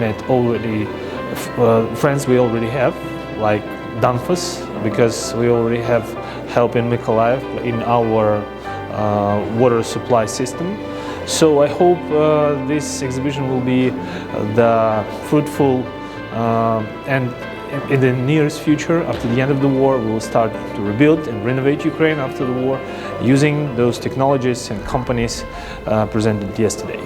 met already friends we already have, like Danfoss, because we already have help in Mykolaiv in our water supply system. So I hope this exhibition will be the fruitful and in the nearest future, after the end of the war, we will start to rebuild and renovate Ukraine after the war using those technologies and companies presented yesterday.